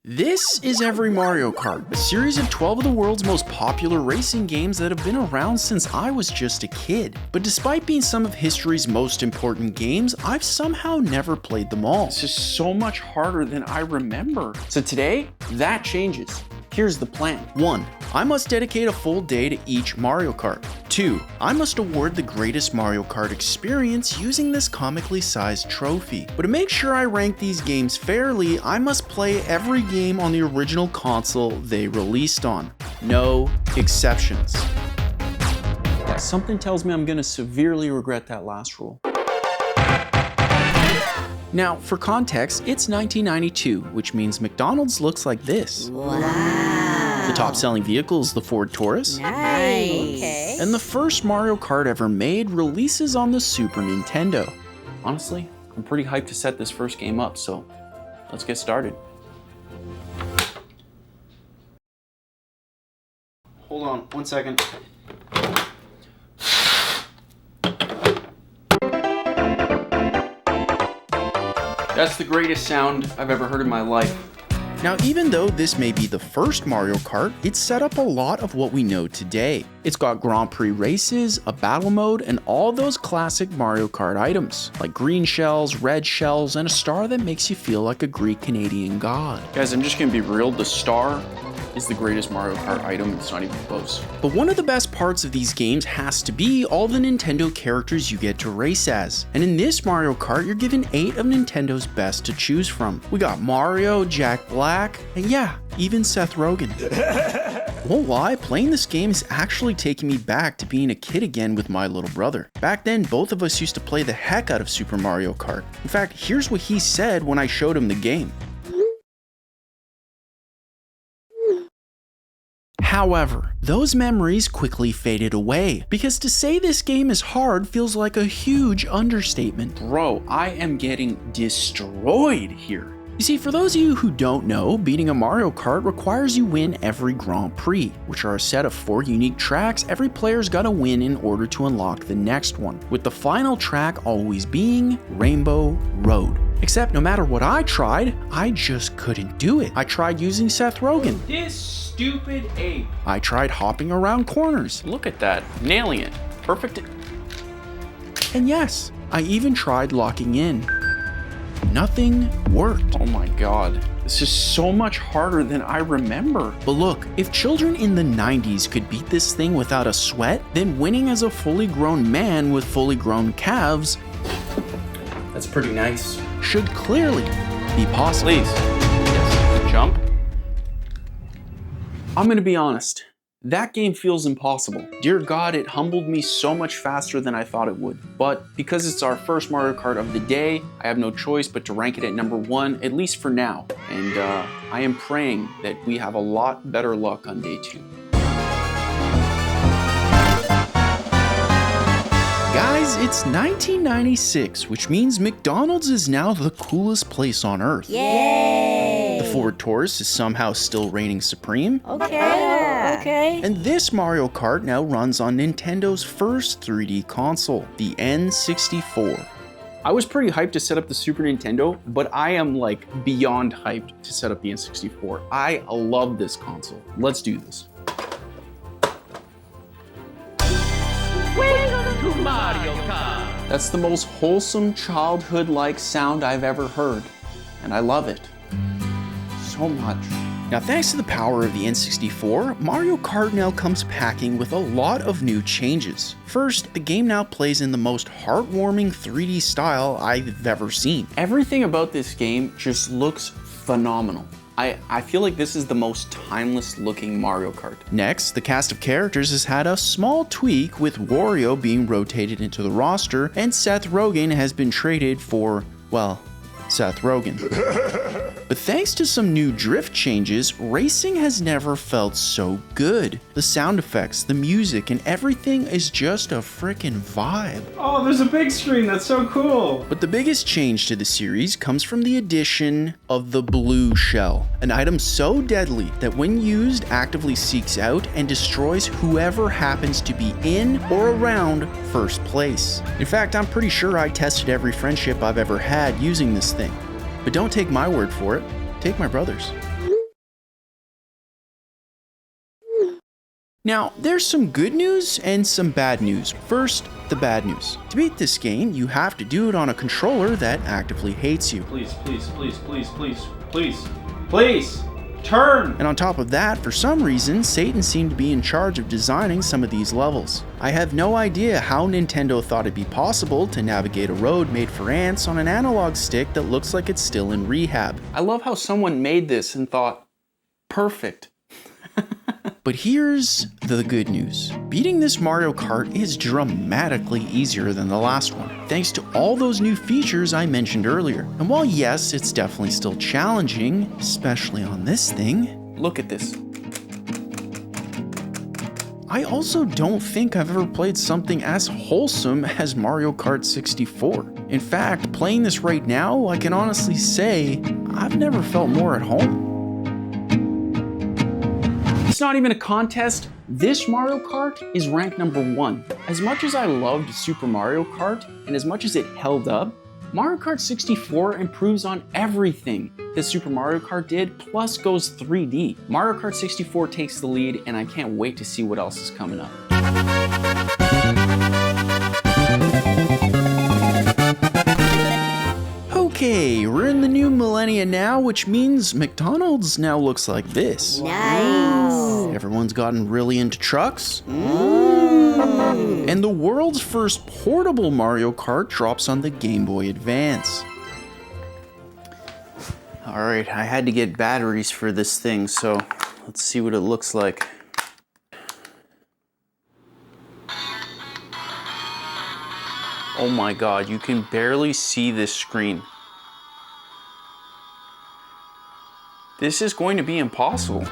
This is Every Mario Kart, a series of 12 of the world's most popular racing games that have been around since I was just a kid. But despite being some of history's most important games, I've somehow never played them all. This is so much harder than I remember. So today, that changes. Here's the plan. 1. I must dedicate a full day to each Mario Kart. 2. I must award the greatest Mario Kart experience using this comically sized trophy. But to make sure I rank these games fairly, I must play every game on the original console they released on. No exceptions. Yeah, something tells me I'm gonna severely regret that last rule. Now, for context, it's 1992, which means McDonald's looks like this. Wow. The top-selling vehicle is the Ford Taurus. Nice. Okay. And the first Mario Kart ever made releases on the Super Nintendo. Honestly, I'm pretty hyped to set this first game up, so let's get started. Hold on, 1 second. That's the greatest sound I've ever heard in my life. Now, even though this may be the first Mario Kart, it's set up a lot of what we know today. It's got Grand Prix races, a battle mode, and all those classic Mario Kart items, like green shells, red shells, and a star that makes you feel like a Greek Canadian god. Guys, I'm just gonna be real, the star is the greatest Mario Kart item, it's not even close. But one of the best parts of these games has to be all the Nintendo characters you get to race as. And in this Mario Kart, you're given 8 of Nintendo's best to choose from. We got Mario, Jack Black, and yeah, even Seth Rogen. Won't lie, playing this game is actually taking me back to being a kid again with my little brother. Back then, both of us used to play the heck out of Super Mario Kart. In fact, here's what he said when I showed him the game. However, those memories quickly faded away, because to say this game is hard feels like a huge understatement. Bro, I am getting destroyed here. You see, for those of you who don't know, beating a Mario Kart requires you win every Grand Prix, which are a set of 4 unique tracks every player's gotta win in order to unlock the next one, with the final track always being Rainbow Road. Except no matter what I tried, I just couldn't do it. I tried using Seth Rogen. This stupid ape. I tried hopping around corners. Look at that, nailing it. Perfect. And yes, I even tried locking in. Nothing worked. Oh my god. This is so much harder than I remember. But look, if children in the 90s could beat this thing without a sweat, then winning as a fully grown man with fully grown calves, that's pretty nice, should clearly be possible. Please. Yes. Jump. I'm gonna be honest. That game feels impossible. Dear God, it humbled me so much faster than I thought it would. But because it's our first Mario Kart of the day, I have no choice but to rank it at number 1, at least for now. And I am praying that we have a lot better luck on day 2. Guys, it's 1996, which means McDonald's is now the coolest place on earth. Yay! The Ford Taurus is somehow still reigning supreme. Okay. And this Mario Kart now runs on Nintendo's first 3D console, the N64. I was pretty hyped to set up the Super Nintendo, but I am like beyond hyped to set up the N64. I love this console. Let's do this. Mario Kart. That's the most wholesome childhood-like sound I've ever heard, and I love it so much. Now, thanks to the power of the N64, Mario Kart now comes packing with a lot of new changes. First, the game now plays in the most heartwarming 3D style I've ever seen. Everything about this game just looks phenomenal. I feel like this is the most timeless looking Mario Kart. Next, the cast of characters has had a small tweak, with Wario being rotated into the roster and Seth Rogen has been traded for, well, Seth Rogen. But thanks to some new drift changes, racing has never felt so good. The sound effects, the music, and everything is just a frickin' vibe. Oh, there's a big screen, that's so cool. But the biggest change to the series comes from the addition of the blue shell, an item so deadly that when used actively seeks out and destroys whoever happens to be in or around first place. In fact, I'm pretty sure I tested every friendship I've ever had using this thing. But don't take my word for it, take my brother's. Now, there's some good news and some bad news. First, the bad news. To beat this game, you have to do it on a controller that actively hates you. Please, please, please, please, please, please, please, turn! And on top of that, for some reason, Satan seemed to be in charge of designing some of these levels. I have no idea how Nintendo thought it'd be possible to navigate a road made for ants on an analog stick that looks like it's still in rehab. I love how someone made this and thought, perfect. But here's the good news. Beating this Mario Kart is dramatically easier than the last one, thanks to all those new features I mentioned earlier. And while yes, it's definitely still challenging, especially on this thing, look at this. I also don't think I've ever played something as wholesome as Mario Kart 64. In fact, playing this right now, I can honestly say I've never felt more at home. It's not even a contest. This Mario Kart is ranked number 1. As much as I loved Super Mario Kart, and as much as it held up, Mario Kart 64 improves on everything that Super Mario Kart did, plus goes 3D. Mario Kart 64 takes the lead, and I can't wait to see what else is coming up. Okay, we're in the new millennia now, which means McDonald's now looks like this. Nice. Everyone's gotten really into trucks. And the world's first portable Mario Kart drops on the Game Boy Advance. Alright, I had to get batteries for this thing, so let's see what it looks like. Oh my god, you can barely see this screen. This is going to be impossible.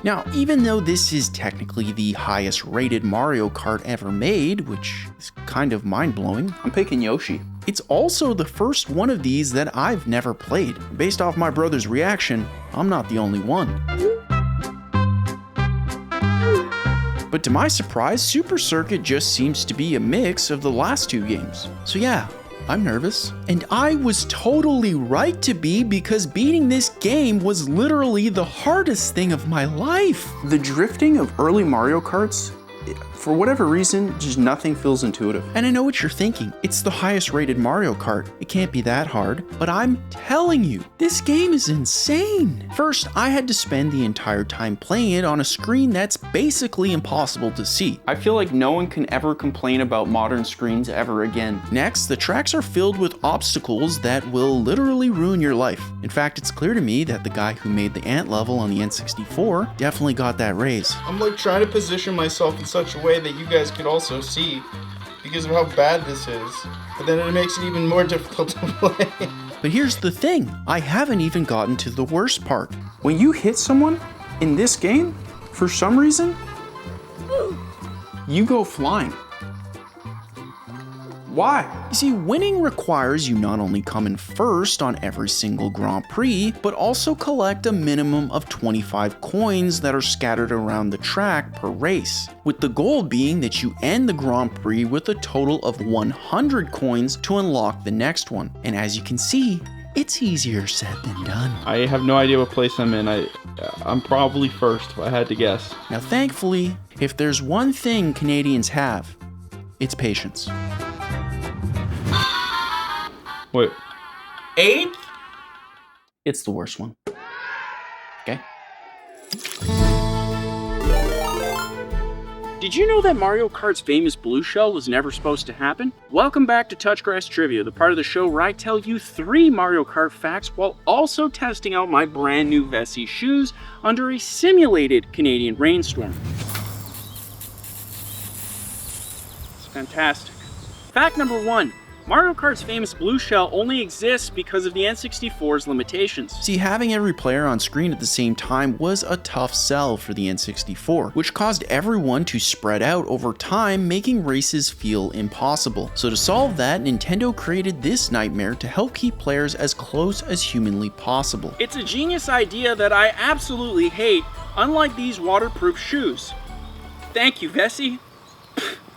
Now, even though this is technically the highest rated Mario Kart ever made, which is kind of mind-blowing, I'm picking Yoshi. It's also the first one of these that I've never played. Based off my brother's reaction, I'm not the only one. But to my surprise, Super Circuit just seems to be a mix of the last two games. So yeah, I'm nervous. And I was totally right to be, because beating this game was literally the hardest thing of my life. The drifting of early Mario Karts, for whatever reason, just nothing feels intuitive. And I know what you're thinking. It's the highest rated Mario Kart. It can't be that hard. But I'm telling you, this game is insane. First, I had to spend the entire time playing it on a screen that's basically impossible to see. I feel like no one can ever complain about modern screens ever again. Next, the tracks are filled with obstacles that will literally ruin your life. In fact, it's clear to me that the guy who made the ant level on the N64 definitely got that raise. I'm like trying to position myself in such a way that you guys could also see because of how bad this is, but then it makes it even more difficult to play. But here's the thing, I haven't even gotten to the worst part. When you hit someone in this game, for some reason, you go flying. Why? You see, winning requires you not only come in first on every single Grand Prix, but also collect a minimum of 25 coins that are scattered around the track per race, with the goal being that you end the Grand Prix with a total of 100 coins to unlock the next one. And as you can see, it's easier said than done. I have no idea what place I'm in. I'm probably first, if I had to guess. Now thankfully, if there's one thing Canadians have, it's patience. Wait. 8th? It's the worst one. Okay? Did you know that Mario Kart's famous blue shell was never supposed to happen? Welcome back to Touchgrass Trivia, the part of the show where I tell you 3 Mario Kart facts while also testing out my brand new Vessi shoes under a simulated Canadian rainstorm. It's fantastic. Fact number 1. Mario Kart's famous blue shell only exists because of the N64's limitations. See, having every player on screen at the same time was a tough sell for the N64, which caused everyone to spread out over time, making races feel impossible. So to solve that, Nintendo created this nightmare to help keep players as close as humanly possible. It's a genius idea that I absolutely hate, unlike these waterproof shoes. Thank you, Vessi.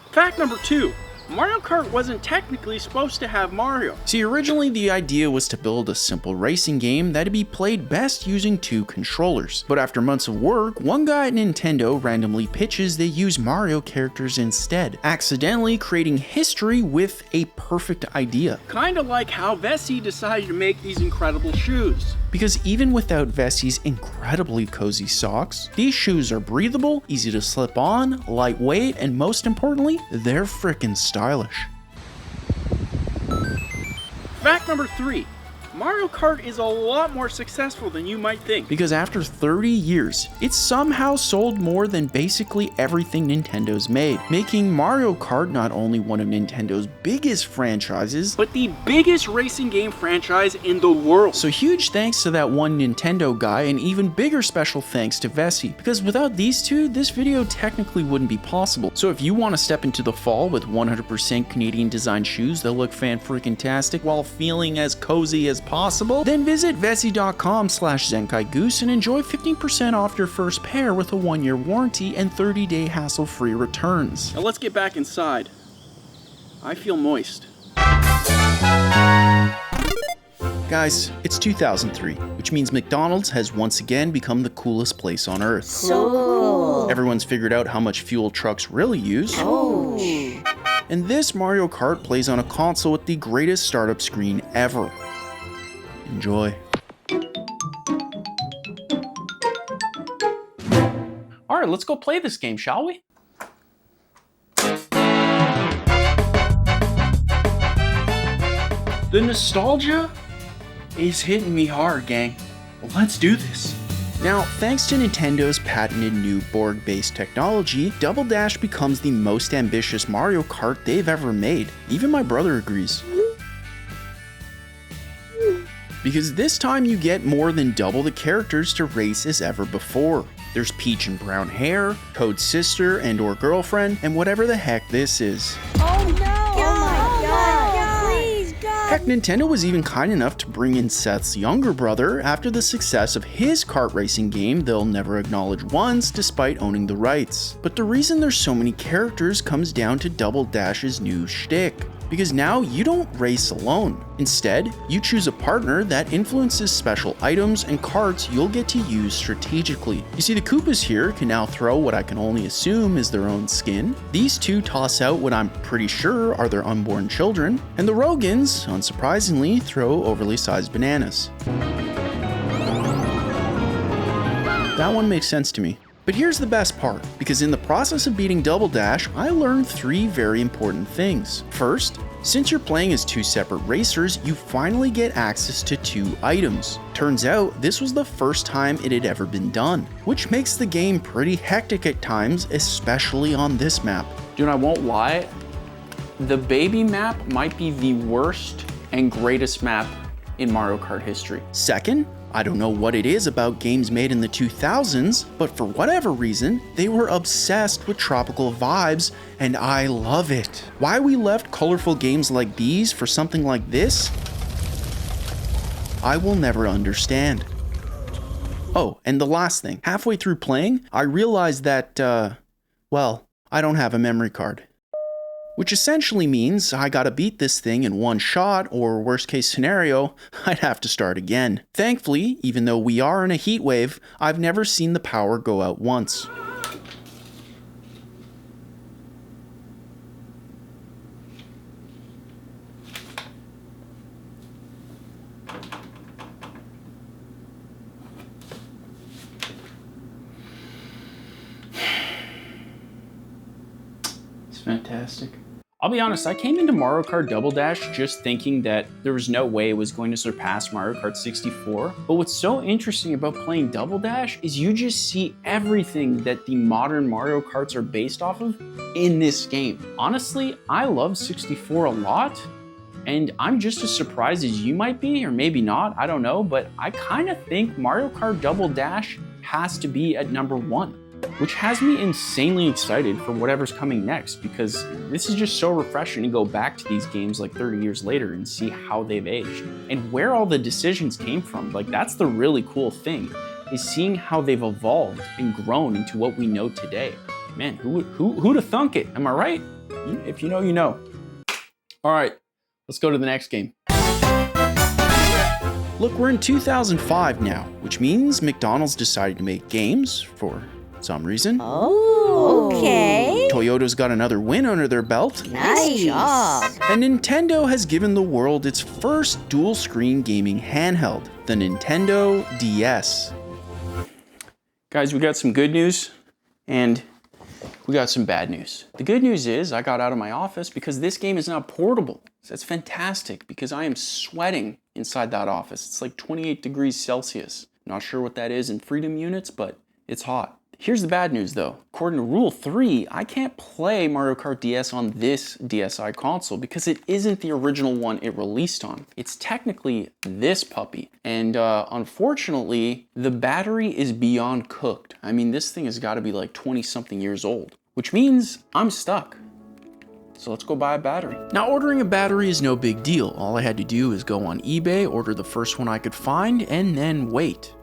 Fact number 2. Mario Kart wasn't technically supposed to have Mario. See, originally the idea was to build a simple racing game that'd be played best using 2 controllers. But after months of work, one guy at Nintendo randomly pitches they use Mario characters instead, accidentally creating history with a perfect idea. Kinda like how Vessi decided to make these incredible shoes. Because even without Vessi's incredibly cozy socks, these shoes are breathable, easy to slip on, lightweight, and most importantly, they're frickin' stylish. Fact number 3. Mario Kart is a lot more successful than you might think. Because after 30 years, it's somehow sold more than basically everything Nintendo's made, making Mario Kart not only one of Nintendo's biggest franchises, but the biggest racing game franchise in the world. So huge thanks to that one Nintendo guy, and even bigger special thanks to Vessi, because without these two, this video technically wouldn't be possible. So if you want to step into the fall with 100% Canadian designed shoes that look fan-freaking-tastic while feeling as cozy as possible, then visit vessi.com/Zenkai Goose and enjoy 15% off your first pair with a 1-year warranty and 30-day hassle-free returns. Now let's get back inside. I feel moist. Guys, it's 2003, which means McDonald's has once again become the coolest place on earth. So cool. Everyone's figured out how much fuel trucks really use. Oh. And this Mario Kart plays on a console with the greatest startup screen ever. Enjoy. Alright, let's go play this game, shall we? The nostalgia is hitting me hard, gang. Let's do this. Now, thanks to Nintendo's patented new board-based technology, Double Dash becomes the most ambitious Mario Kart they've ever made. Even my brother agrees. Because this time you get more than double the characters to race as ever before. There's Peach in brown hair, Toad's sister and or girlfriend, and whatever the heck this is. Oh no! Oh my god! Please, God! Heck, Nintendo was even kind enough to bring in Seth's younger brother after the success of his kart racing game they'll never acknowledge once despite owning the rights. But the reason there's so many characters comes down to Double Dash's new shtick. Because now you don't race alone. Instead, you choose a partner that influences special items and carts you'll get to use strategically. You see, the Koopas here can now throw what I can only assume is their own skin. These two toss out what I'm pretty sure are their unborn children. And the Rogans, unsurprisingly, throw overly sized bananas. That one makes sense to me. But here's the best part, because in the process of beating Double Dash, I learned 3 very important things. First, since you're playing as 2 separate racers, you finally get access to 2 items. Turns out, this was the first time it had ever been done, which makes the game pretty hectic at times, especially on this map. Dude, I won't lie, the baby map might be the worst and greatest map in Mario Kart history. Second, I don't know what it is about games made in the 2000s, but for whatever reason, they were obsessed with tropical vibes, and I love it. Why we left colorful games like these for something like this, I will never understand. Oh, and the last thing, halfway through playing, I realized that, well, I don't have a memory card. Which essentially means I gotta beat this thing in one shot, or worst case scenario, I'd have to start again. Thankfully, even though we are in a heat wave, I've never seen the power go out once. It's fantastic. I'll be honest, I came into Mario Kart Double Dash just thinking that there was no way it was going to surpass Mario Kart 64. But what's so interesting about playing Double Dash is you just see everything that the modern Mario Karts are based off of in this game. Honestly, I love 64 a lot, and I'm just as surprised as you might be, or maybe not, I don't know, but I kind of think Mario Kart Double Dash has to be at number 1. Which has me insanely excited for whatever's coming next, because this is just so refreshing to go back to these games like 30 years later and see how they've aged and where all the decisions came from. Like, that's the really cool thing, is seeing how they've evolved and grown into what we know today. Man, who'd have thunk it? Am I right? If you know, you know. All right, let's go to the next game. Look, we're in 2005 now, which means McDonald's decided to make games for some reason. Oh, okay. Toyota's got another win under their belt. Nice job. And Nintendo has given the world its first dual-screen gaming handheld, the Nintendo DS. Guys, we got some good news, and we got some bad news. The good news is I got out of my office because this game is now portable. So that's fantastic because I am sweating inside that office. It's like 28 degrees Celsius. Not sure what that is in freedom units, but it's hot. Here's the bad news though. According to Rule 3, I can't play Mario Kart DS on this DSi console because it isn't the original one it released on. It's technically this puppy. And unfortunately, the battery is beyond cooked. I mean, this thing has got to be like 20 something years old, which means I'm stuck. So let's go buy a battery. Now, ordering a battery is no big deal. All I had to do is go on eBay, order the first one I could find, and then wait.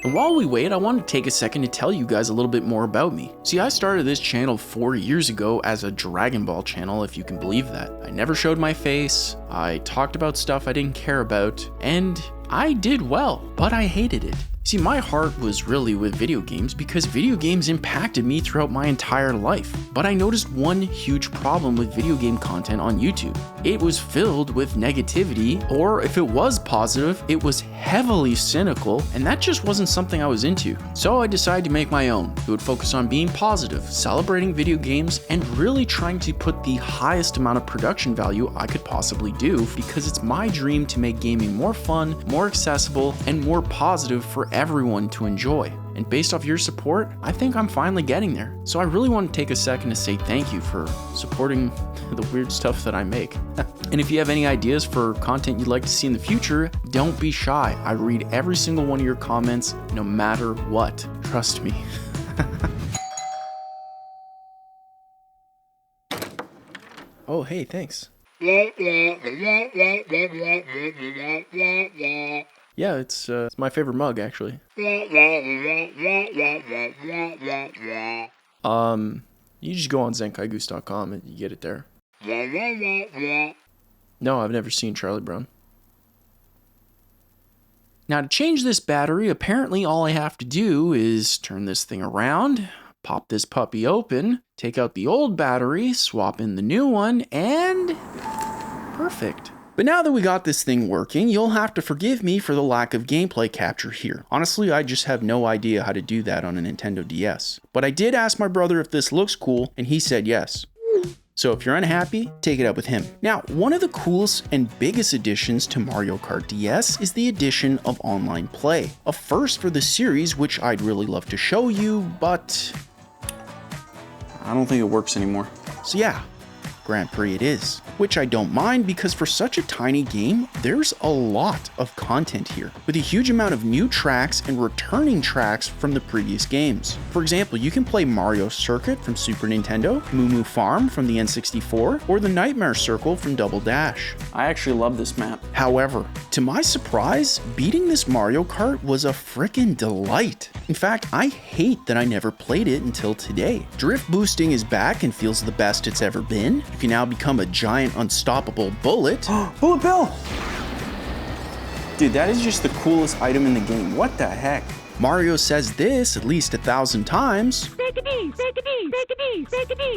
And while we wait, I want to take a second to tell you guys a little bit more about me. See, I started this channel 4 years ago as a Dragon Ball channel, if you can believe that. I never showed my face, I talked about stuff I didn't care about, and I did well, but I hated it. See, my heart was really with video games because video games impacted me throughout my entire life. But I noticed one huge problem with video game content on YouTube. It was filled with negativity, or if it was positive, it was heavily cynical, and that just wasn't something I was into. So I decided to make my own. It would focus on being positive, celebrating video games, and really trying to put the highest amount of production value I could possibly do because it's my dream to make gaming more fun, more accessible, and more positive for everyone to enjoy. And based off your support, I think I'm finally getting there. So I really want to take a second to say thank you for supporting the weird stuff that I make. And if you have any ideas for content you'd like to see in the future, don't be shy. I read every single one of your comments, no matter what. Trust me. Oh, hey, thanks. Yeah, it's my favorite mug, actually. You just go on zenkaigoose.com and you get it there. No, I've never seen Charlie Brown. Now, to change this battery, apparently all I have to do is turn this thing around, pop this puppy open, take out the old battery, swap in the new one, and perfect. But now that we got this thing working, you'll have to forgive me for the lack of gameplay capture here. Honestly, I just have no idea how to do that on a Nintendo DS. But I did ask my brother if this looks cool, and he said yes. So if you're unhappy, take it up with him. Now, one of the coolest and biggest additions to Mario Kart DS is the addition of online play. A first for the series, which I'd really love to show you, but I don't think it works anymore. So yeah, Grand Prix it is, which I don't mind because for such a tiny game, there's a lot of content here, with a huge amount of new tracks and returning tracks from the previous games. For example, you can play Mario Circuit from Super Nintendo, Moo Moo Farm from the N64, or the Nightmare Circle from Double Dash. I actually love this map. However, to my surprise, beating this Mario Kart was a frickin' delight. In fact, I hate that I never played it until today. Drift boosting is back and feels the best it's ever been. You can now become a giant unstoppable bullet. Bullet Bill! Dude, that is just the coolest item in the game. What the heck? Mario says this at least 1,000 times.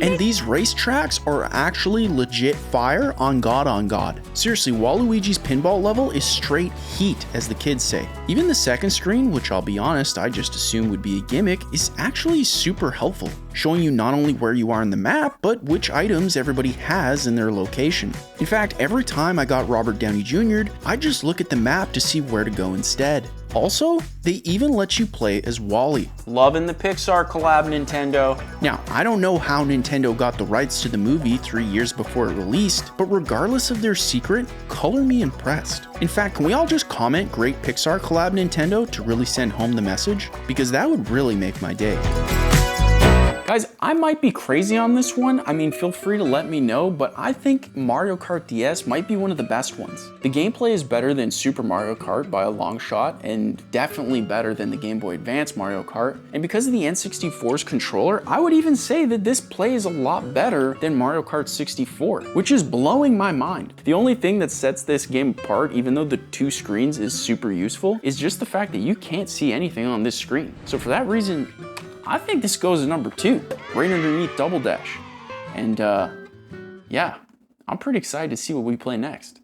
And these racetracks are actually legit fire on God on God. Seriously, Waluigi's pinball level is straight heat, as the kids say. Even the second screen, which I'll be honest, I just assumed would be a gimmick, is actually super helpful, showing you not only where you are in the map, but which items everybody has in their location. In fact, every time I got Robert Downey Jr., I just look at the map to see where to go instead. Also, they even let you play as Wally. Loving the Pixar collab, Nintendo. Now, I don't know how Nintendo got the rights to the movie 3 years before it released, but regardless of their secret, color me impressed. In fact, can we all just comment great Pixar collab Nintendo to really send home the message? Because that would really make my day. Guys, I might be crazy on this one. I mean, feel free to let me know, but I think Mario Kart DS might be one of the best ones. The gameplay is better than Super Mario Kart by a long shot, and definitely better than the Game Boy Advance Mario Kart. And because of the N64's controller, I would even say that this plays a lot better than Mario Kart 64, which is blowing my mind. The only thing that sets this game apart, even though the two screens is super useful, is just the fact that you can't see anything on this screen. So for that reason, I think this goes to number 2, right underneath Double Dash. And yeah, I'm pretty excited to see what we play next.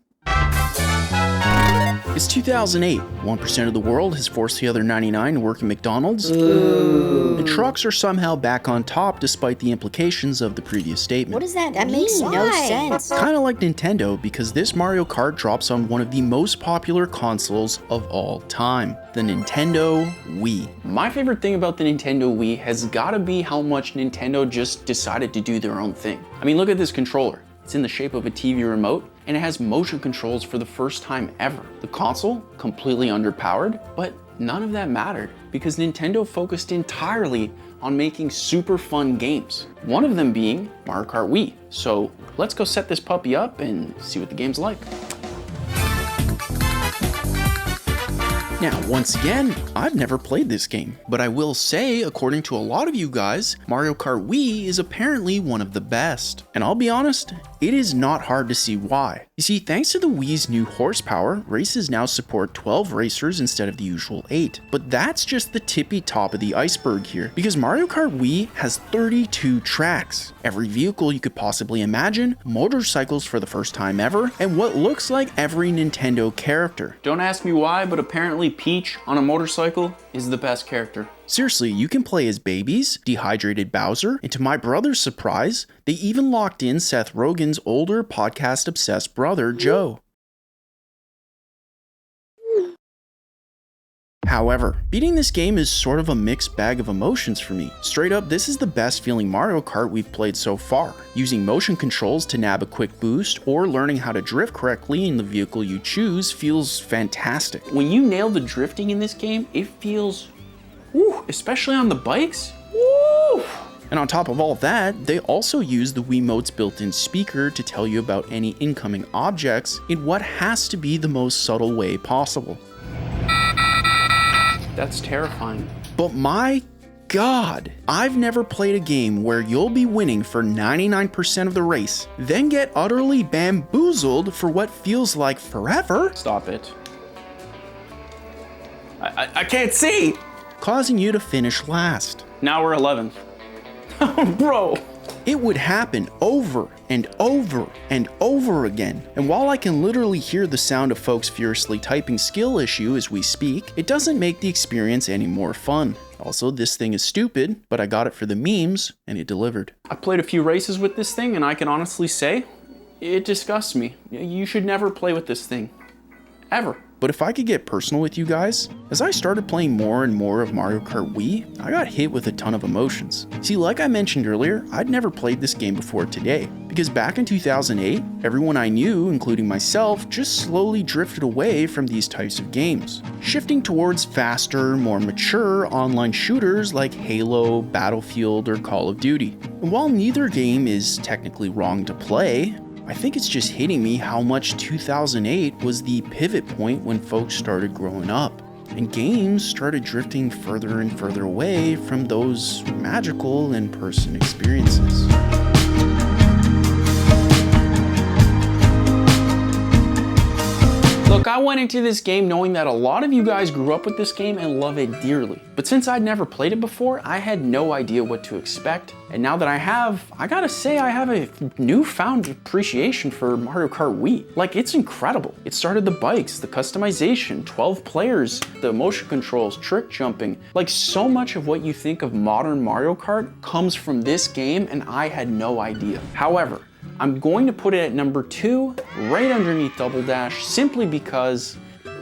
It's 2008. 1% of the world has forced the other 99 to work at McDonald's. And trucks are somehow back on top despite the implications of the previous statement. What does that mean? That makes no sense. Kind of like Nintendo, because this Mario Kart drops on one of the most popular consoles of all time, the Nintendo Wii. My favorite thing about the Nintendo Wii has gotta be how much Nintendo just decided to do their own thing. I mean, look at this controller. It's in the shape of a TV remote, and it has motion controls for the first time ever. The console, completely underpowered, but none of that mattered because Nintendo focused entirely on making super fun games. One of them being Mario Kart Wii. So let's go set this puppy up and see what the game's like. Now, once again, I've never played this game, but I will say, according to a lot of you guys, Mario Kart Wii is apparently one of the best. And I'll be honest, it is not hard to see why. You see, thanks to the Wii's new horsepower, races now support 12 racers instead of the usual 8. But that's just the tippy top of the iceberg here, because Mario Kart Wii has 32 tracks, every vehicle you could possibly imagine, motorcycles for the first time ever, and what looks like every Nintendo character. Don't ask me why, but apparently Peach on a motorcycle is the best character. Seriously, you can play as babies, dehydrated Bowser, and to my brother's surprise, they even locked in Seth Rogen's older podcast-obsessed brother, Joe. However, beating this game is sort of a mixed bag of emotions for me. Straight up, this is the best feeling Mario Kart we've played so far. Using motion controls to nab a quick boost or learning how to drift correctly in the vehicle you choose feels fantastic. When you nail the drifting in this game, it feels, woo, especially on the bikes, woo! And on top of all of that, they also use the Wiimote's built-in speaker to tell you about any incoming objects in what has to be the most subtle way possible. That's terrifying. But my God, I've never played a game where you'll be winning for 99% of the race, then get utterly bamboozled for what feels like forever. Stop it. I can't see. Causing you to finish last. Now we're 11th. Bro. It would happen over and over and over again. And while I can literally hear the sound of folks furiously typing skill issue as we speak, it doesn't make the experience any more fun. Also, this thing is stupid, but I got it for the memes and it delivered. I played a few races with this thing and I can honestly say, it disgusts me. You should never play with this thing. Ever. But if I could get personal with you guys, as I started playing more and more of Mario Kart Wii, I got hit with a ton of emotions. See, like I mentioned earlier, I'd never played this game before today, because back in 2008, everyone I knew, including myself, just slowly drifted away from these types of games, shifting towards faster, more mature online shooters like Halo, Battlefield, or Call of Duty. And while neither game is technically wrong to play, I think it's just hitting me how much 2008 was the pivot point when folks started growing up, and games started drifting further and further away from those magical in-person experiences. Look, I went into this game knowing that a lot of you guys grew up with this game and love it dearly. But since I'd never played it before, I had no idea what to expect. And now that I have, I gotta say I have a newfound appreciation for Mario Kart Wii. Like, it's incredible. It started the bikes, the customization, 12 players, the motion controls, trick jumping. Like, so much of what you think of modern Mario Kart comes from this game, and I had no idea. However, I'm going to put it at number 2, right underneath Double Dash, simply because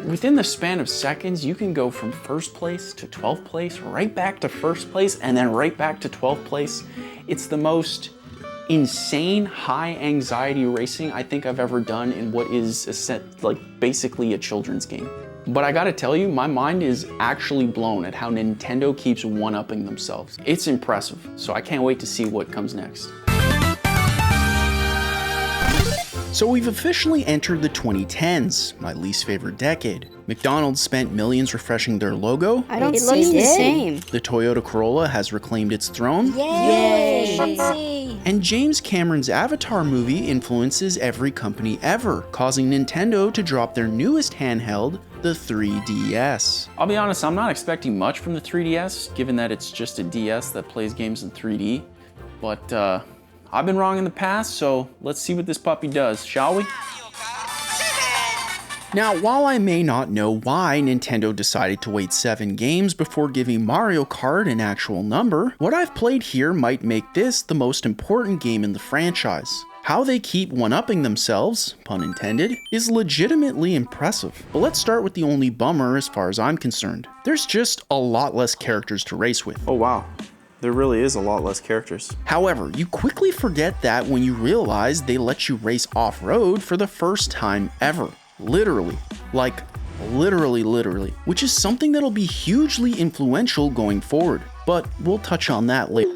within the span of seconds, you can go from first place to 12th place, right back to first place, and then right back to 12th place. It's the most insane high anxiety racing I think I've ever done in what is basically a children's game. But I gotta tell you, my mind is actually blown at how Nintendo keeps one-upping themselves. It's impressive, so I can't wait to see what comes next. So we've officially entered the 2010s, my least favorite decade. McDonald's spent millions refreshing their logo. I don't see the same. The Toyota Corolla has reclaimed its throne. Yay! And James Cameron's Avatar movie influences every company ever, causing Nintendo to drop their newest handheld, the 3DS. I'll be honest, I'm not expecting much from the 3DS, given that it's just a DS that plays games in 3D. But I've been wrong in the past, so let's see what this puppy does, shall we? Now, while I may not know why Nintendo decided to wait 7 games before giving Mario Kart an actual number, what I've played here might make this the most important game in the franchise. How they keep one-upping themselves, pun intended, is legitimately impressive. But let's start with the only bummer as far as I'm concerned. There's just a lot less characters to race with. Oh wow, there really is a lot less characters. However, you quickly forget that when you realize they let you race off-road for the first time ever. Literally. Like, literally. Which is something that'll be hugely influential going forward. But we'll touch on that later.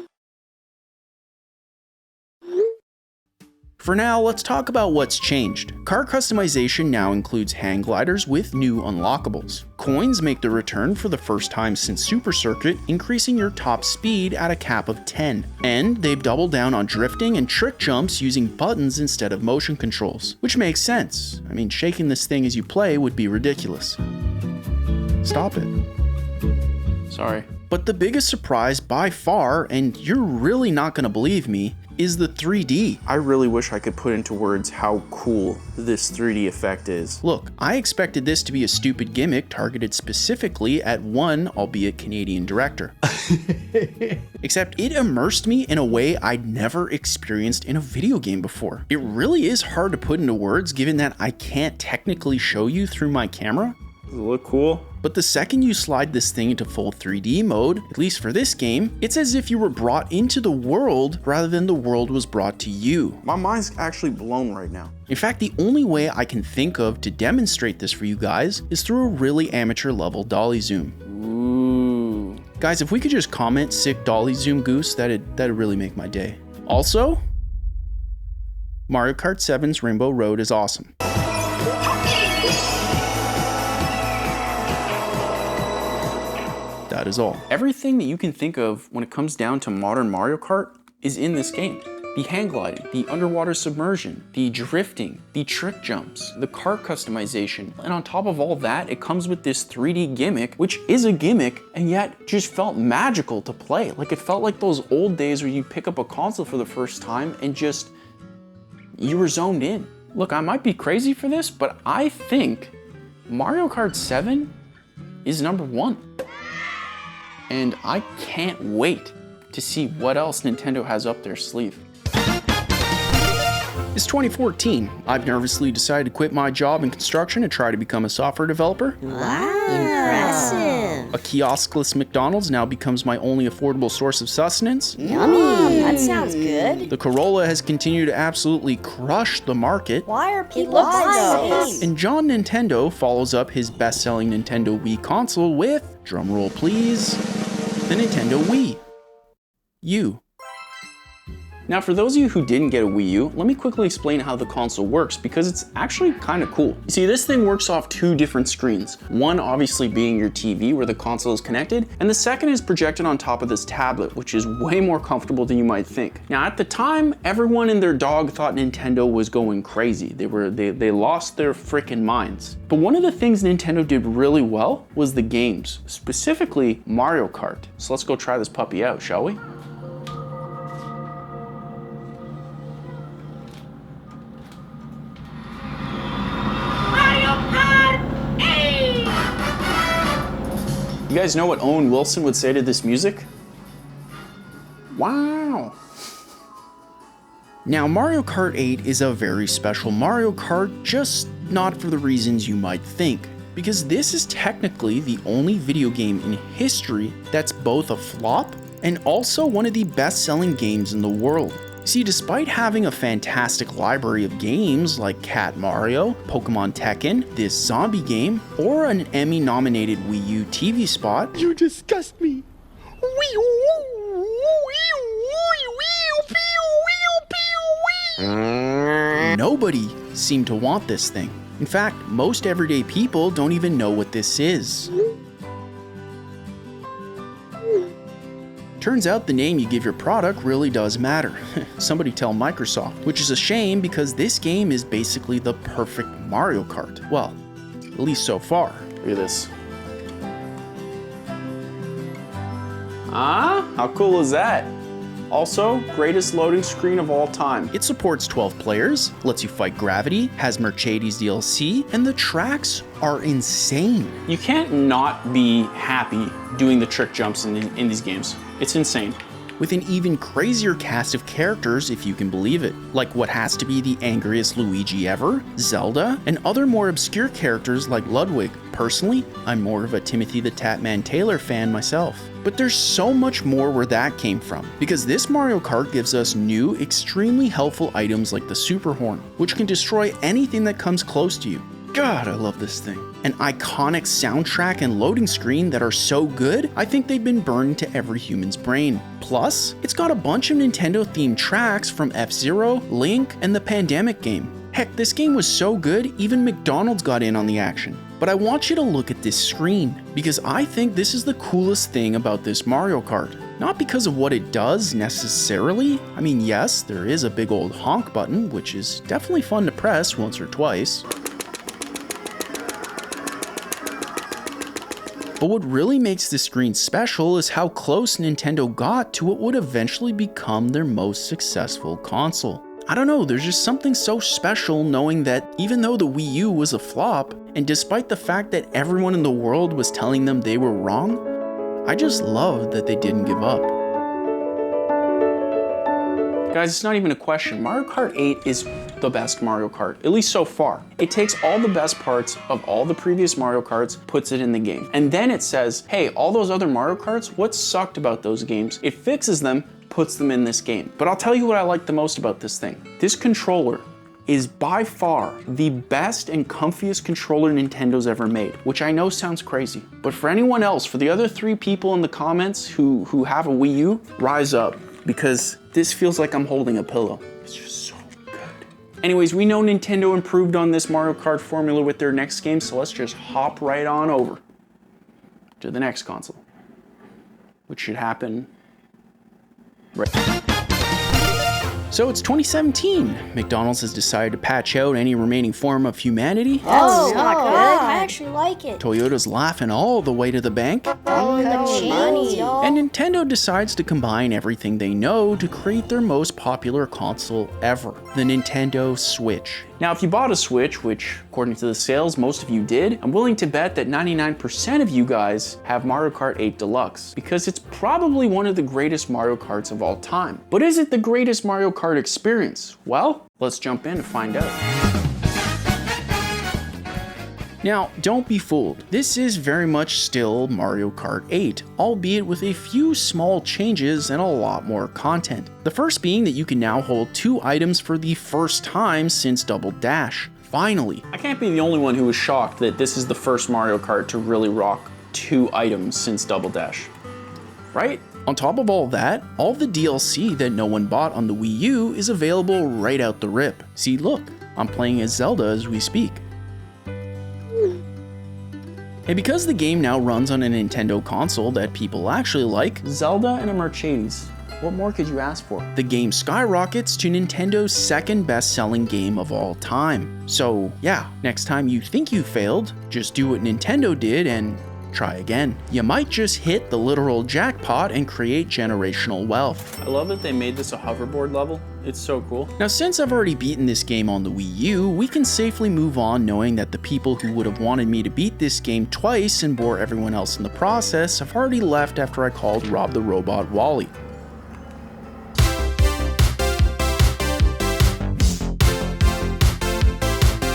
For now, let's talk about what's changed. Car customization now includes hang gliders with new unlockables. Coins make their return for the first time since Super Circuit, increasing your top speed at a cap of 10. And they've doubled down on drifting and trick jumps using buttons instead of motion controls, which makes sense. I mean, shaking this thing as you play would be ridiculous. Stop it. Sorry. But the biggest surprise by far, and you're really not gonna believe me, is the 3D. I really wish I could put into words how cool this 3D effect is. Look, I expected this to be a stupid gimmick targeted specifically at one, albeit Canadian director. Except it immersed me in a way I'd never experienced in a video game before. It really is hard to put into words given that I can't technically show you through my camera. Does it look cool? But the second you slide this thing into full 3D mode, at least for this game, it's as if you were brought into the world rather than the world was brought to you. My mind's actually blown right now. In fact, the only way I can think of to demonstrate this for you guys is through a really amateur level dolly zoom. Ooh. Guys, if we could just comment sick dolly zoom Goose, that'd really make my day. Also, Mario Kart 7's Rainbow Road is awesome. That is all. Everything that you can think of when it comes down to modern Mario Kart is in this game. The hang gliding, the underwater submersion, the drifting, the trick jumps, the kart customization, and on top of all that, it comes with this 3D gimmick, which is a gimmick, and yet just felt magical to play. Like it felt like those old days where you pick up a console for the first time and just, you were zoned in. Look, I might be crazy for this, but I think Mario Kart 7 is number 1. And I can't wait to see what else Nintendo has up their sleeve. It's 2014. I've nervously decided to quit my job in construction and try to become a software developer. Wow. Impressive. A kioskless McDonald's now becomes my only affordable source of sustenance. Yummy. That sounds good. The Corolla has continued to absolutely crush the market. Why are people buying these? And John Nintendo follows up his best-selling Nintendo Wii console with, drumroll please, the Nintendo Wii U. Now, for those of you who didn't get a Wii U, let me quickly explain how the console works because it's actually kind of cool. You see, this thing works off 2 different screens. One obviously being your TV where the console is connected, and the second is projected on top of this tablet, which is way more comfortable than you might think. Now, at the time, everyone and their dog thought Nintendo was going crazy. They lost their frickin' minds. But one of the things Nintendo did really well was the games, specifically Mario Kart. So let's go try this puppy out, shall we? You guys know what Owen Wilson would say to this music? Wow. Now, Mario Kart 8 is a very special Mario Kart, just not for the reasons you might think. Because this is technically the only video game in history that's both a flop and also one of the best-selling games in the world. See, despite having a fantastic library of games like Cat Mario, Pokemon Tekken, this zombie game, or an Emmy-nominated Wii U TV spot, You disgust me. nobody seemed to want this thing. In fact, most everyday people don't even know what this is. Turns out the name you give your product really does matter. Somebody tell Microsoft, which is a shame because this game is basically the perfect Mario Kart. Well, at least so far. Look at this. How cool is that? Also, greatest loading screen of all time. It supports 12 players, lets you fight gravity, has Mercedes DLC, and the tracks are insane. You can't not be happy doing the trick jumps in these games. It's insane. With an even crazier cast of characters, if you can believe it, like what has to be the angriest Luigi ever, Zelda, and other more obscure characters like Ludwig. Personally, I'm more of a Timothy the Tatman Taylor fan myself. But there's so much more where that came from, because this Mario Kart gives us new, extremely helpful items like the Super Horn, which can destroy anything that comes close to you. God, I love this thing. An iconic soundtrack and loading screen that are so good, I think they've been burned into every human's brain. Plus, it's got a bunch of Nintendo-themed tracks from F-Zero, Link, and the Pandemic game. Heck, this game was so good, even McDonald's got in on the action. But I want you to look at this screen, because I think this is the coolest thing about this Mario Kart. Not because of what it does necessarily. I mean, yes, there is a big old honk button, which is definitely fun to press once or twice. But what really makes this screen special is how close Nintendo got to what would eventually become their most successful console. I don't know, there's just something so special knowing that even though the Wii U was a flop, and despite the fact that everyone in the world was telling them they were wrong, I just love that they didn't give up. Guys, it's not even a question. Mario Kart 8 is the best Mario Kart, at least so far. It takes all the best parts of all the previous Mario Karts, puts it in the game. And then it says, hey, all those other Mario Karts, what sucked about those games? It fixes them, puts them in this game. But I'll tell you what I like the most about this thing. This controller is by far the best and comfiest controller Nintendo's ever made, which I know sounds crazy. But for anyone else, for the other 3 people in the comments who have a Wii U, rise up, because this feels like I'm holding a pillow. It's just so good. Anyways, we know Nintendo improved on this Mario Kart formula with their next game, so let's just hop right on over to the next console, which should happen right. So it's 2017. McDonald's has decided to patch out any remaining form of humanity. Oh, not good. I actually like it. Toyota's laughing all the way to the bank. Oh, the money, y'all. And Nintendo decides to combine everything they know to create their most popular console ever, the Nintendo Switch. Now, if you bought a Switch, which according to the sales, most of you did, I'm willing to bet that 99% of you guys have Mario Kart 8 Deluxe, because it's probably one of the greatest Mario Karts of all time. But is it the greatest Mario Kart experience? Well, let's jump in to find out. Now, don't be fooled. This is very much still Mario Kart 8, albeit with a few small changes and a lot more content. The first being that you can now hold 2 items for the first time since Double Dash. Finally. I can't be the only one who was shocked that this is the first Mario Kart to really rock 2 items since Double Dash, right? On top of all that, all the DLC that no one bought on the Wii U is available right out the rip. See, look, I'm playing as Zelda as we speak. And because the game now runs on a Nintendo console that people actually like, Zelda and a Mercedes. What more could you ask for? the game skyrockets to Nintendo's second best-selling game of all time. So yeah, next time you think you failed, just do what Nintendo did and try again. You might just hit the literal jackpot and create generational wealth. I love that they made this a hoverboard level. It's so cool. Now, since I've already beaten this game on the Wii U, we can safely move on knowing that the people who would have wanted me to beat this game twice and bore everyone else in the process have already left after I called Rob the Robot Wally.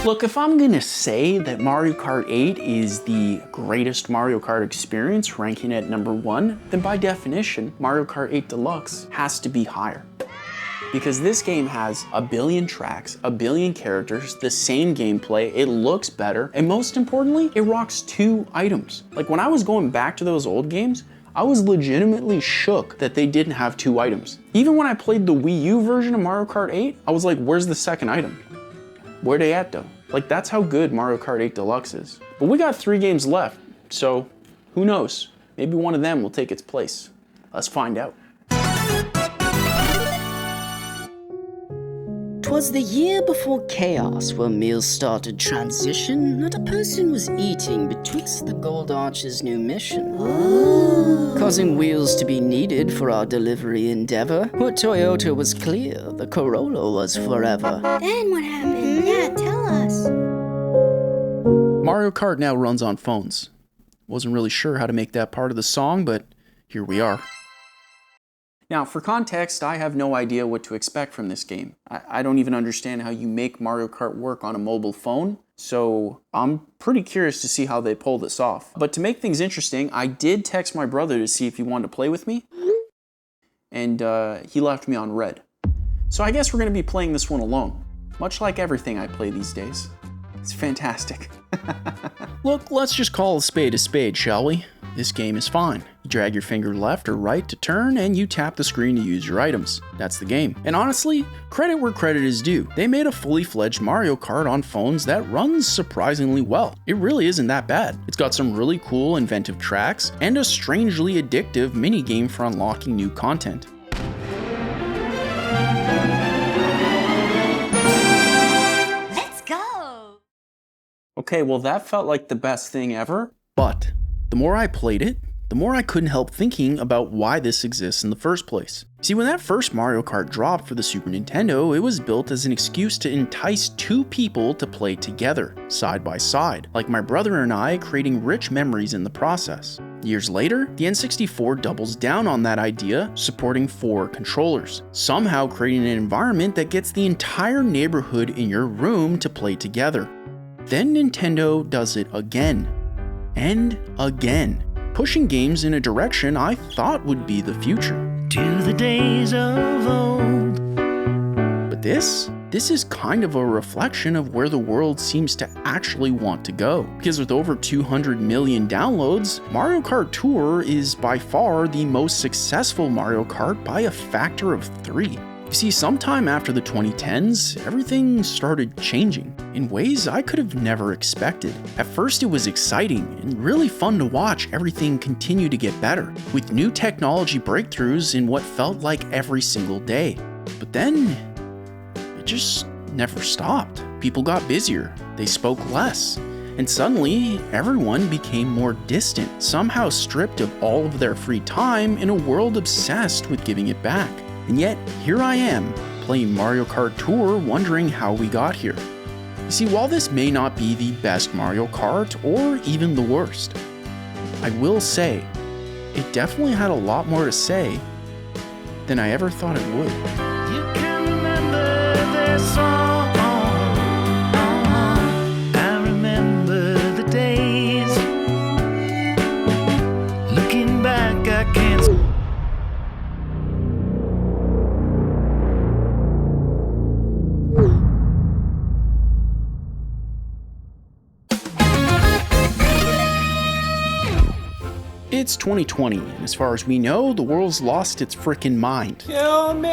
Look, if I'm gonna say that Mario Kart 8 is the greatest Mario Kart experience, ranking at number 1, then by definition, Mario Kart 8 Deluxe has to be higher. because this game has a billion tracks, a billion characters, the same gameplay, it looks better, and most importantly, it rocks 2 items. Like when I was going back to those old games, I was legitimately shook that they didn't have 2 items. Even when I played the Wii U version of Mario Kart 8, I was like, where's the second item? Where they at though? Like that's how good Mario Kart 8 Deluxe is. But we got 3 games left, so who knows? Maybe one of them will take its place. Let's find out. 'Twas the year before chaos, where meals started transition. Not a person was eating betwixt the Gold Arch's new mission. Causing wheels to be needed for our delivery endeavor. What Toyota was clear, the Corolla was forever. Then what happened? Yeah, tell us. Mario Kart now runs on phones. Wasn't really sure how to make that part of the song, but here we are. Now, for context, I have no idea what to expect from this game. I don't even understand how you make Mario Kart work on a mobile phone, so I'm pretty curious to see how they pull this off. But to make things interesting, I did text my brother to see if he wanted to play with me, and he left me on red. So I guess we're going to be playing this one alone, much like everything I play these days. It's fantastic. Look, let's just call a spade, shall we? This game is fine. You drag your finger left or right to turn, and you tap the screen to use your items. That's the game. And honestly, credit where credit is due. They made a fully fledged Mario Kart on phones that runs surprisingly well. It really isn't that bad. It's got some really cool, inventive tracks, and a strangely addictive minigame for unlocking new content. Okay, well that felt like the best thing ever. But the more I played it, the more I couldn't help thinking about why this exists in the first place. See, when that first Mario Kart dropped for the Super Nintendo, it was built as an excuse to entice 2 people to play together, side by side, like my brother and I, creating rich memories in the process. Years later, the N64 doubles down on that idea, supporting 4 controllers, somehow creating an environment that gets the entire neighborhood in your room to play together. Then Nintendo does it again, and again, pushing games in a direction I thought would be the future. To the days of old. But this is kind of a reflection of where the world seems to actually want to go. Because with over 200 million downloads, Mario Kart Tour is by far the most successful Mario Kart by a factor of 3. You see, sometime after the 2010s, everything started changing in ways I could have never expected. At first, it was exciting and really fun to watch everything continue to get better, with new technology breakthroughs in what felt like every single day. But then, it just never stopped. People got busier, they spoke less, and suddenly, everyone became more distant, somehow stripped of all of their free time in a world obsessed with giving it back. And yet, here I am, playing Mario Kart Tour, wondering how we got here. You see, while this may not be the best Mario Kart, or even the worst, I will say, it definitely had a lot more to say than I ever thought it would. You can remember their song. I remember the days. Looking back, I can't. It's 2020, and as far as we know, the world's lost its frickin' mind. Kill me!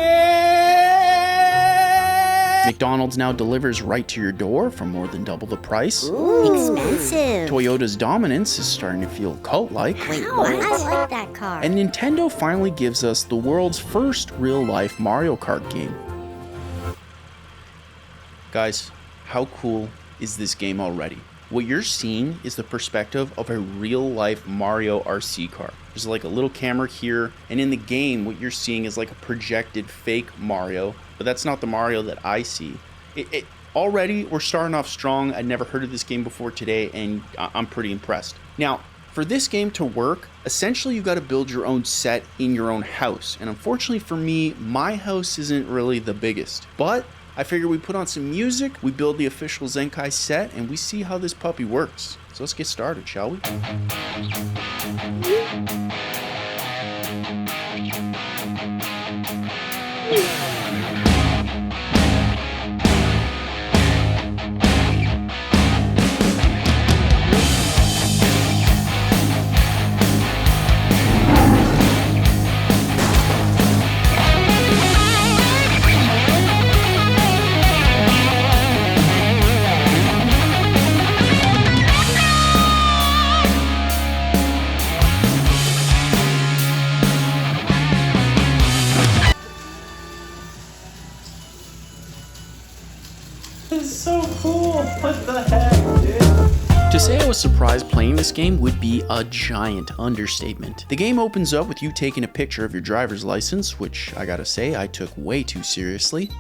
McDonald's now delivers right to your door for more than double the price. Expensive. Toyota's dominance is starting to feel cult-like. Wow, I like that car. And Nintendo finally gives us the world's first real-life Mario Kart game. Guys, how cool is this game already? What you're seeing is the perspective of a real-life Mario RC car. There's like a little camera here, and in the game, what you're seeing is like a projected fake Mario, but that's not the Mario that I see. Already, we're starting off strong. I'd never heard of this game before today, and I'm pretty impressed. Now, for this game to work, essentially you got to build your own set in your own house. And unfortunately for me, my house isn't really the biggest, but I figure we put on some music, we build the official Zenkai set, and we see how this puppy works. So let's get started, shall we? is so cool. What the heck, dude? To say I was surprised playing this game would be a giant understatement. The game opens up with you taking a picture of your driver's license, which I gotta say I took way too seriously.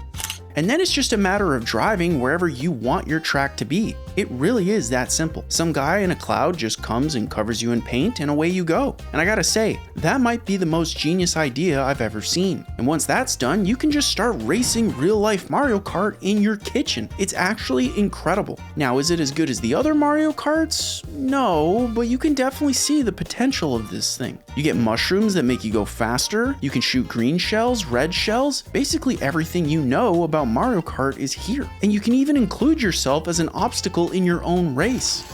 And then it's just a matter of driving wherever you want your track to be. It really is that simple. Some guy in a cloud just comes and covers you in paint and away you go. And I gotta say, that might be the most genius idea I've ever seen. And once that's done, you can just start racing real life Mario Kart in your kitchen. It's actually incredible. Now, is it as good as the other Mario Karts? No, but you can definitely see the potential of this thing. You get mushrooms that make you go faster, you can shoot green shells, red shells, basically everything you know about Mario Kart is here. And you can even include yourself as an obstacle in your own race.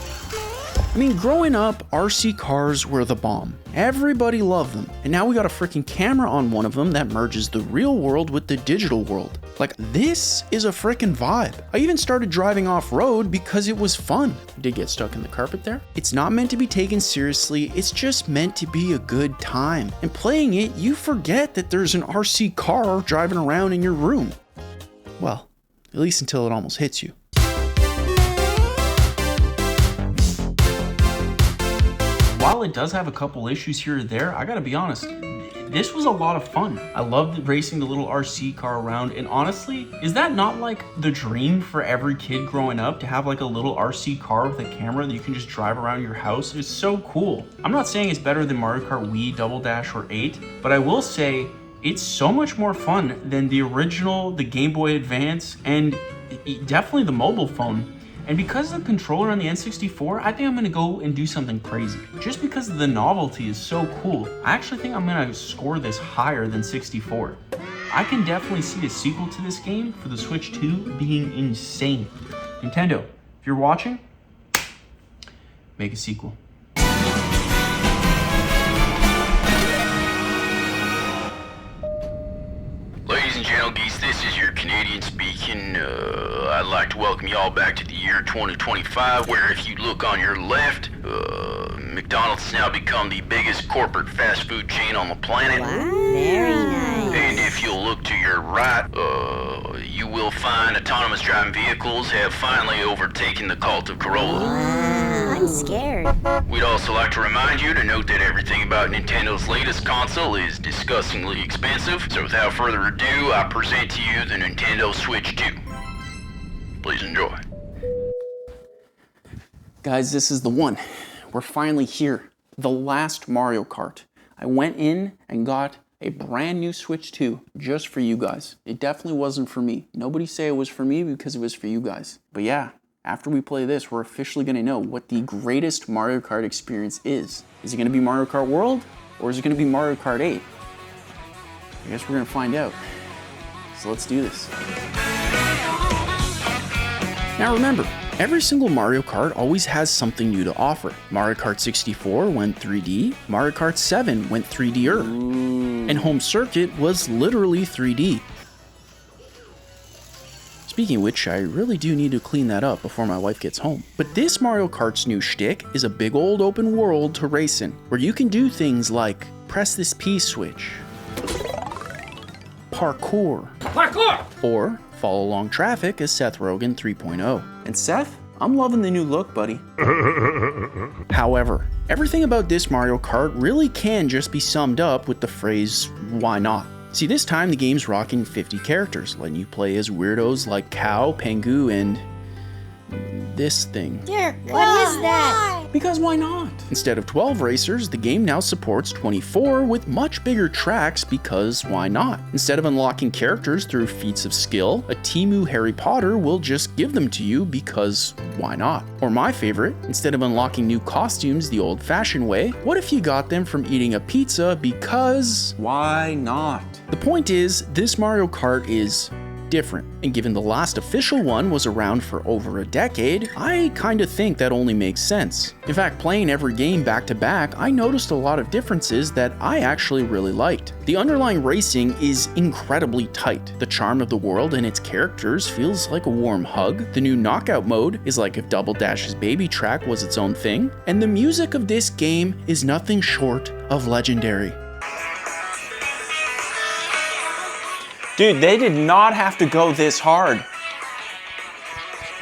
I mean, growing up, RC cars were the bomb. Everybody loved them. And now we got a freaking camera on one of them that merges the real world with the digital world. Like, this is a freaking vibe. I even started driving off-road because it was fun. I did get stuck in the carpet there. It's not meant to be taken seriously, it's just meant to be a good time. And playing it, you forget that there's an RC car driving around in your room. Well, at least until it almost hits you. While it does have a couple issues here or there, I gotta be honest, this was a lot of fun. I loved racing the little RC car around, and honestly, is that not like the dream for every kid growing up, to have like a little RC car with a camera that you can just drive around your house? It's so cool. I'm not saying it's better than Mario Kart Wii, Double Dash, or 8, but I will say it's so much more fun than the original, the Game Boy Advance, and definitely the mobile phone. And because of the controller on the N64, I think I'm gonna go and do something crazy. Just because the novelty is so cool, I actually think I'm gonna score this higher than 64. I can definitely see a sequel to this game for the Switch 2 being insane. Nintendo, if you're watching, make a sequel. Ladies and gentlemen, geese, this is your Canadian speaking. I'd like to welcome you all back to the year 2025, where if you look on your left, McDonald's has now become the biggest corporate fast food chain on the planet. Wow, very nice. And if you'll look to your right, you will find autonomous driving vehicles have finally overtaken the cult of Corolla. Wow, I'm scared. We'd also like to remind you to note that everything about Nintendo's latest console is disgustingly expensive. So without further ado, I present to you the Nintendo Switch 2. Please enjoy. Guys, this is the one. We're finally here. The last Mario Kart. I went in and got a brand new Switch 2 just for you guys. It definitely wasn't for me. Nobody say it was for me because it was for you guys. But yeah, after we play this, we're officially gonna know what the greatest Mario Kart experience is. Is it gonna be Mario Kart World, or is it gonna be Mario Kart 8? I guess we're gonna find out. So let's do this. Now remember, every single Mario Kart always has something new to offer. Mario Kart 64 went 3D, Mario Kart 7 went 3D-er, and Home Circuit was literally 3D. Speaking of which, I really do need to clean that up before my wife gets home. But this Mario Kart's new shtick is a big old open world to race in, where you can do things like press this P switch, parkour, or follow along traffic as Seth Rogen 3.0. And Seth, I'm loving the new look, buddy. However, everything about this Mario Kart really can just be summed up with the phrase, why not? See, this time the game's rocking 50 characters, letting you play as weirdos like Cow, Pengu, and this thing. Derek, what is that? Because why not? Instead of 12 racers, the game now supports 24 with much bigger tracks because why not? Instead of unlocking characters through feats of skill, a Temu Harry Potter will just give them to you because why not? Or my favorite, instead of unlocking new costumes the old-fashioned way, what if you got them from eating a pizza because why not? The point is, this Mario Kart is different, and given the last official one was around for over a decade, I kinda think that only makes sense. In fact, playing every game back to back, I noticed a lot of differences that I actually really liked. The underlying racing is incredibly tight. The charm of the world and its characters feels like a warm hug. The new knockout mode is like if Double Dash's baby track was its own thing, and the music of this game is nothing short of legendary. Dude, they did not have to go this hard.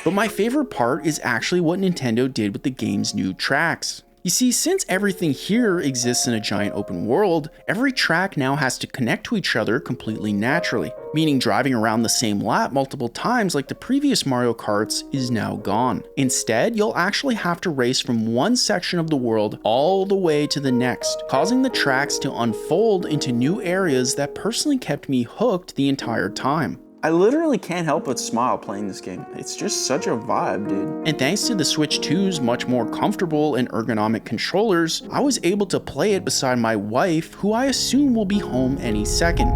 But my favorite part is actually what Nintendo did with the game's new tracks. You see, since everything here exists in a giant open world, every track now has to connect to each other completely naturally, meaning driving around the same lap multiple times like the previous Mario Karts is now gone. Instead, you'll actually have to race from one section of the world all the way to the next, causing the tracks to unfold into new areas that personally kept me hooked the entire time. I literally can't help but smile playing this game. It's just such a vibe, dude. And thanks to the Switch 2's much more comfortable and ergonomic controllers, I was able to play it beside my wife, who I assume will be home any second.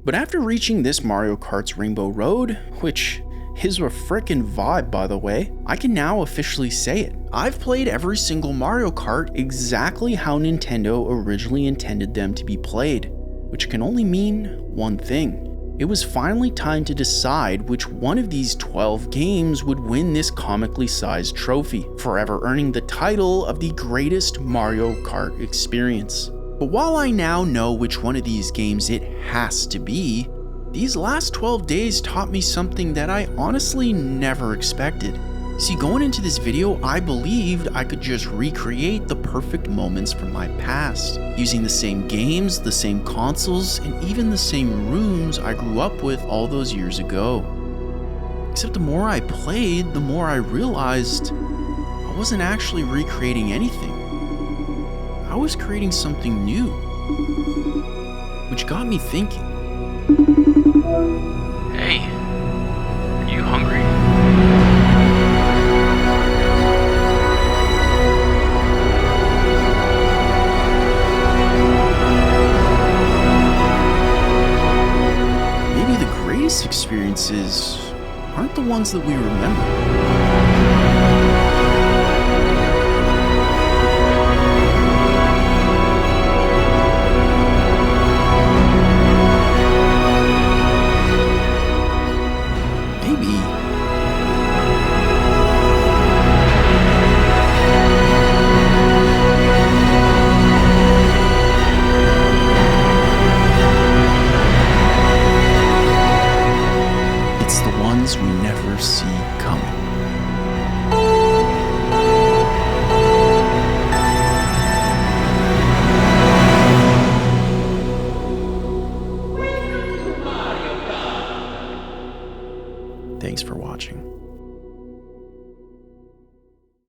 But after reaching this Mario Kart's Rainbow Road, which is a frickin' vibe by the way, I can now officially say it. I've played every single Mario Kart exactly how Nintendo originally intended them to be played, which can only mean one thing. It was finally time to decide which one of these 12 games would win this comically sized trophy, forever earning the title of the greatest Mario Kart experience. But while I now know which one of these games it has to be, these last 12 days taught me something that I honestly never expected. See, going into this video, I believed I could just recreate the perfect moments from my past, using the same games, the same consoles, and even the same rooms I grew up with all those years ago. Except the more I played, the more I realized I wasn't actually recreating anything. I was creating something new, which got me thinking. Hey, are you hungry? Maybe the greatest experiences aren't the ones that we remember.